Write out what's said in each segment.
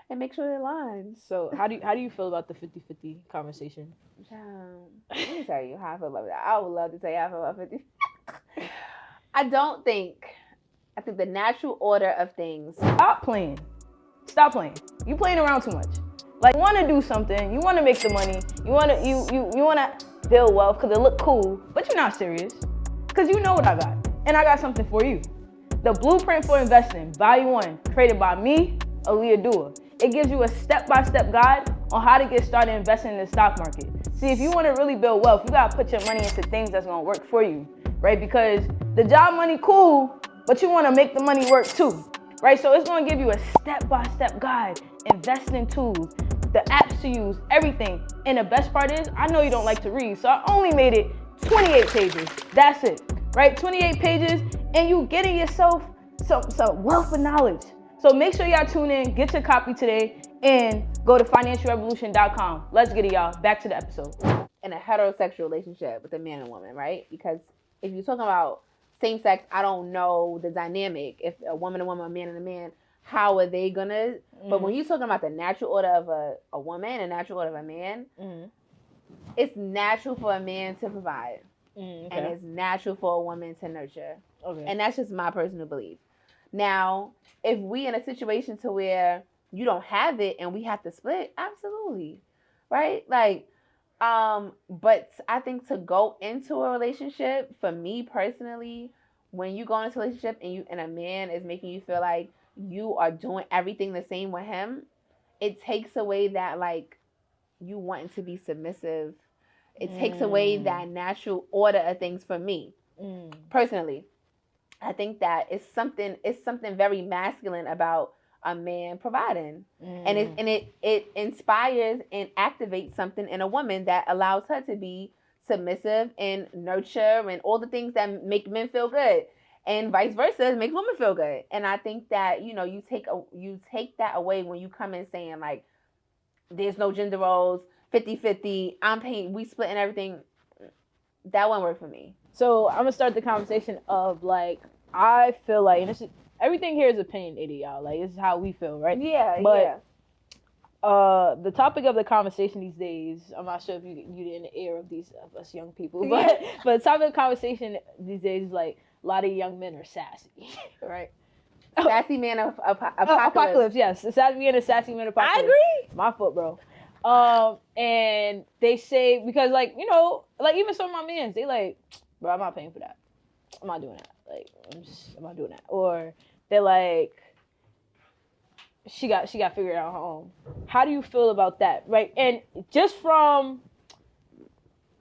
and make sure it aligns. So how do you feel about the 50-50 conversation? Let me tell you how I feel about that. I would love to tell you how I feel about 50. I don't think. I think the natural order of things. Stop playing. Stop playing. You playing around too much. Like, you want to do something. You want to make the money. You want to you want to build wealth because it look cool, but you're not serious. Because you know what I got, and I got something for you. The Blueprint for Investing, Volume 1, created by me, Aaliyah Duah. It gives you a step-by-step guide on how to get started investing in the stock market. See, if you want to really build wealth, you got to put your money into things that's going to work for you, right? Because the job money cool, but you want to make the money work too, right? So it's going to give you a step-by-step guide, investing tools, the apps to use, everything. And the best part is, I know you don't like to read, so I only made it 28 pages. That's it, right? 28 pages, and you getting yourself some wealth of knowledge. So make sure y'all tune in, get your copy today, and go to financialrevolutionn.com. Let's get it, y'all. Back to the episode. In a heterosexual relationship with a man and woman, right? Because if you're talking about same sex, I don't know the dynamic. If a woman and woman, a man and a man, how are they gonna? But when you're talking about the natural order of a woman and natural order of a man, it's natural for a man to provide. Okay. And it's natural for a woman to nurture. Okay. And that's just my personal belief. Now, if we in a situation to where you don't have it and we have to split, absolutely. Right? Like, but I think to go into a relationship, for me personally, when you go into a relationship and a man is making you feel like you are doing everything the same with him, it takes away that, like, you wanting to be submissive. It takes away that natural order of things for me. Personally. I think that it's something very masculine about a man providing. And it inspires and activates something in a woman that allows her to be submissive and nurture and all the things that make men feel good. And vice versa, makes women feel good. And I think that, you take that away when you come in saying, like, there's no gender roles, 50-50, I'm paying, we splitting everything. That won't work for me. So I'm gonna start the conversation of, like, I feel like, and this is, everything here is opinionated, y'all. Like, this is how we feel, right? Yeah, but, the topic of the conversation these days, I'm not sure if you're in the ear of us young people, but the topic of the conversation these days is, like, a lot of young men are sassy, right? Sassy man of apocalypse. Yes. Sassy man apocalypse. I agree. My foot, bro. And they say, because, like, like, even some of my mans, they like, bro, I'm not paying for that. I'm not doing that. Like, I'm not doing that. Or they're like, she got figured out on her own. How do you feel about that, right? And just from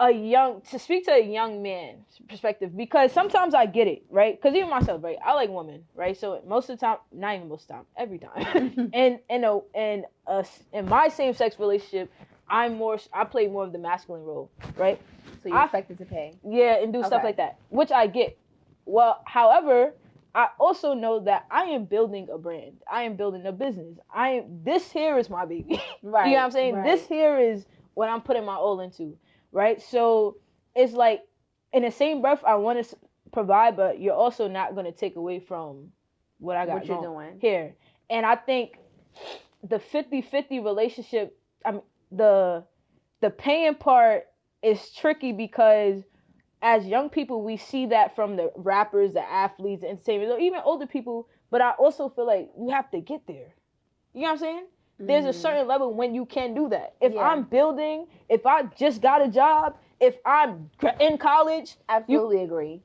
to speak to a young man's perspective, because sometimes I get it, right? Because even myself, right, I like women, right? So most of the time, not even most of the time, every time. and in my same-sex relationship, I play more of the masculine role, right? So you're expected to pay. Yeah, and do stuff like that, which I get. Well, however, I also know that I am building a brand. I am building a business. This here is my baby. Right. You know what I'm saying? Right. This here is what I'm putting my all into, right? So it's like, in the same breath, I want to provide, but you're also not going to take away from what I got what you're doing here. And I think the 50-50 relationship, the paying part is tricky because as young people, we see that from the rappers, the athletes, the entertainers, or even older people. But I also feel like you have to get there. You know what I'm saying? Mm-hmm. There's a certain level when you can do that. If I'm building, if I just got a job, if I'm in college. Absolutely agree.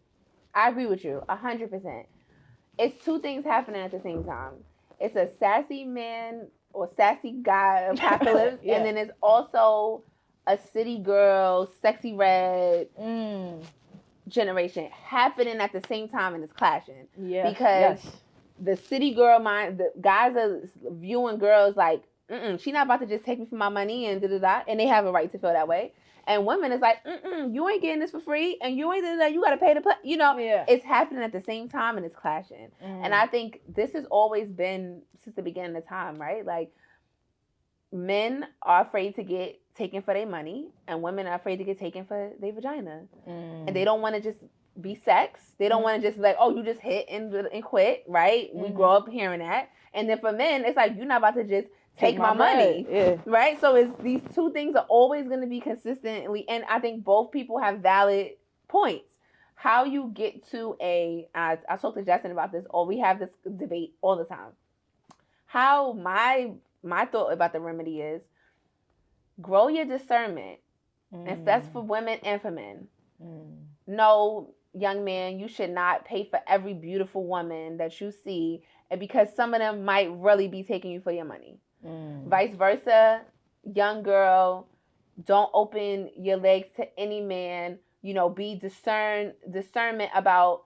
I agree with you 100%. It's two things happening at the same time. It's a sassy man or sassy guy apocalypse, and then it's also a city girl, sexy red generation happening at the same time, and it's clashing. Yeah. Because the city girl mind, the guys are viewing girls like, she not about to just take me for my money and da-da-da, and they have a right to feel that way. And women is like, you ain't getting this for free, and you ain't da-da-da, you got to pay to play. It's happening at the same time, and it's clashing. And I think this has always been since the beginning of time, right? Like, men are afraid to get taken for their money, and women are afraid to get taken for their vagina. And they don't want to just be sex. They don't want to just be like, oh, you just hit and quit, right? We grow up hearing that. And then for men, it's like, you're not about to just take my money, right? So it's these two things are always going to be consistently, and I think both people have valid points. How you get to I talk to Justin about this, or we have this debate all the time. How my thought about the remedy is, grow your discernment. And that's for women and for men. No, young man, you should not pay for every beautiful woman that you see, and because some of them might really be taking you for your money. Vice versa, young girl, don't open your legs to any man. You know, be discernment about,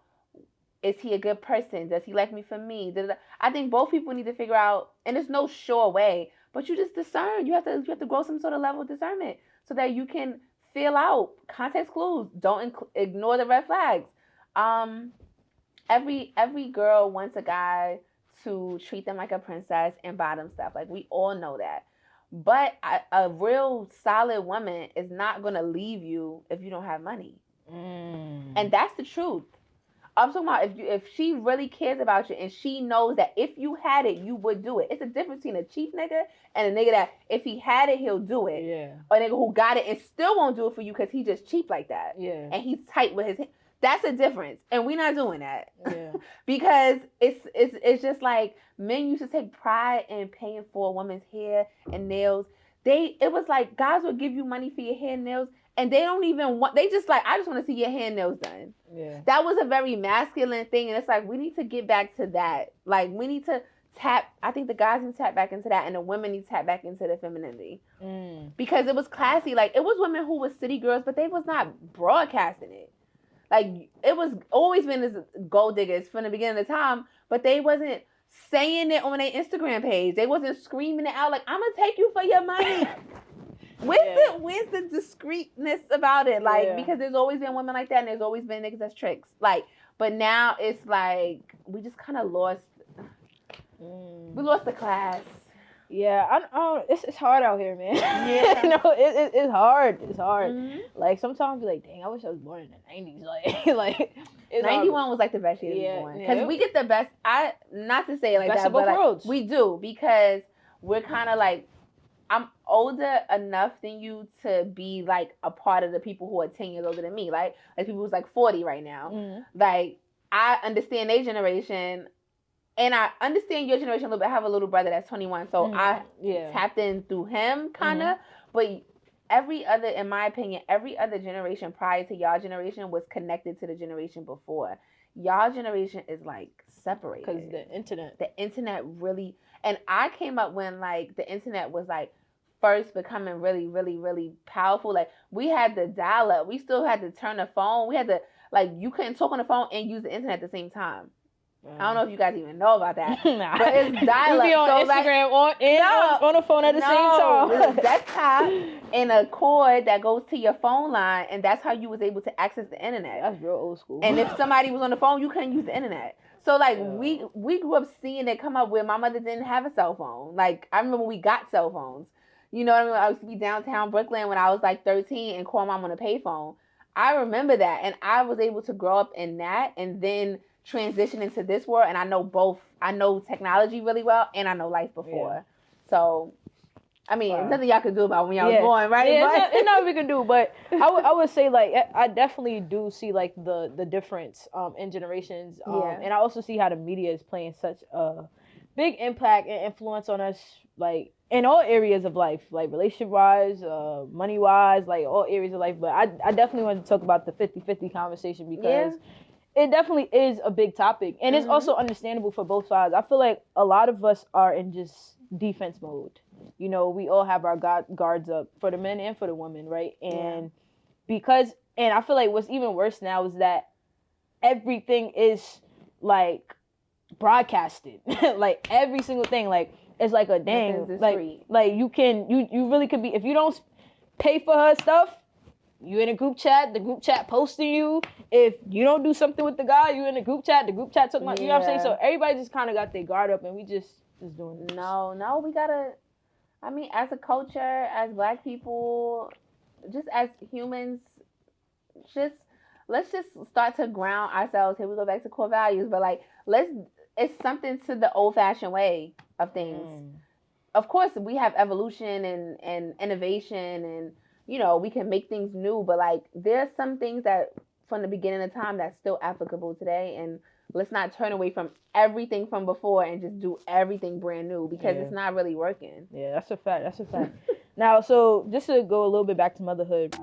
is he a good person? Does he like me for me? I think both people need to figure out, and there's no sure way, but you just discern. You have to grow some sort of level of discernment so that you can feel out context clues. Don't ignore the red flags. Every girl wants a guy to treat them like a princess and buy them stuff. Like, we all know that. But a real solid woman is not going to leave you if you don't have money. And that's the truth. I'm talking about if she really cares about you and she knows that if you had it, you would do it. It's a difference between a cheap nigga and a nigga that if he had it, he'll do it. Yeah. Or a nigga who got it and still won't do it for you because he's just cheap like that. Yeah. And he's tight with his hand. That's a difference. And we're not doing that. Yeah. Because it's just like, men used to take pride in paying for a woman's hair and nails. It was like guys would give you money for your hair and nails, and they don't even want, they just like, I just want to see your hair and nails done. Yeah. That was a very masculine thing. And it's like, we need to get back to that. Like, we need to I think the guys need to tap back into that, and the women need to tap back into the femininity. Because it was classy. Like, it was women who was city girls, but they was not broadcasting it. Like, it was always been as gold diggers from the beginning of the time, but they wasn't saying it on their Instagram page. They wasn't screaming it out like, I'm gonna take you for your money. Where's the discreetness about it? Like, because there's always been women like that, and there's always been niggas that's tricks. Like, but now it's like, we just kind of lost, we lost the class. Yeah, it's hard out here, man. Yeah. It's hard. It's hard. Like, sometimes I be like, dang, I wish I was born in the 90s. Like 91 was like the best year to be born. Because we get the best, not to say it like best that, of both but worlds. We do, because we're kind of like, I'm older enough than you to be like a part of the people who are 10 years older than me. Like people who's like 40 right now. Like, I understand their generation. And I understand your generation a little bit. I have a little brother that's 21, so I tapped in through him, kind of. But in my opinion, every other generation prior to y'all generation was connected to the generation before. Y'all generation is, like, separated. Because the internet. The internet really... And I came up when, like, the internet was, like, first becoming really, really, really powerful. Like, we had the dial-up. We still had to turn the phone. We had to... Like, you couldn't talk on the phone and use the internet at the same time. I don't know if you guys even know about that. Nah. But it's dial-up. We be on Instagram on the phone at the same time. It's a desktop and a cord that goes to your phone line, and that's how you was able to access the internet. That's real old school. And if somebody was on the phone, you couldn't use the internet. So, like, we grew up seeing it come up where my mother didn't have a cell phone. Like, I remember we got cell phones. You know what I mean? I used to be downtown Brooklyn when I was, like, 13 and call mom on a payphone. I remember that, and I was able to grow up in that, and then transition into this world, and I know both. I know technology really well, and I know life before. So, I mean, nothing y'all could do about when y'all was born, right? Yeah, it's nothing we can do, but I would say, like, I definitely do see, like, the difference in generations, and I also see how the media is playing such a big impact and influence on us, like, in all areas of life, like relationship-wise, money-wise, like, all areas of life. But I definitely want to talk about the 50-50 conversation, because it definitely is a big topic, and it's also understandable for both sides. I feel like a lot of us are in just defense mode. You know, we all have our guards up, for the men and for the women, right? And I feel like what's even worse now is that everything is, like, broadcasted. Like, every single thing, like, it's like a dang, like you really could be, if you don't pay for her stuff, you in a group chat, the group chat posting you. If you don't do something with the guy, you in a group chat, the group chat talking about, you know what I'm saying? So everybody just kind of got their guard up, and we just doing this. No, we gotta, I mean, as a culture, as Black people, just as humans, just let's just start to ground ourselves. Here we go back to core values, but like, it's something to the old fashioned way of things. Of course, we have evolution and innovation, and you know, we can make things new, but like, there's some things that from the beginning of time that's still applicable today, and let's not turn away from everything from before and just do everything brand new, because it's not really working. Yeah, that's a fact. That's a fact. Now, so just to go a little bit back to motherhood.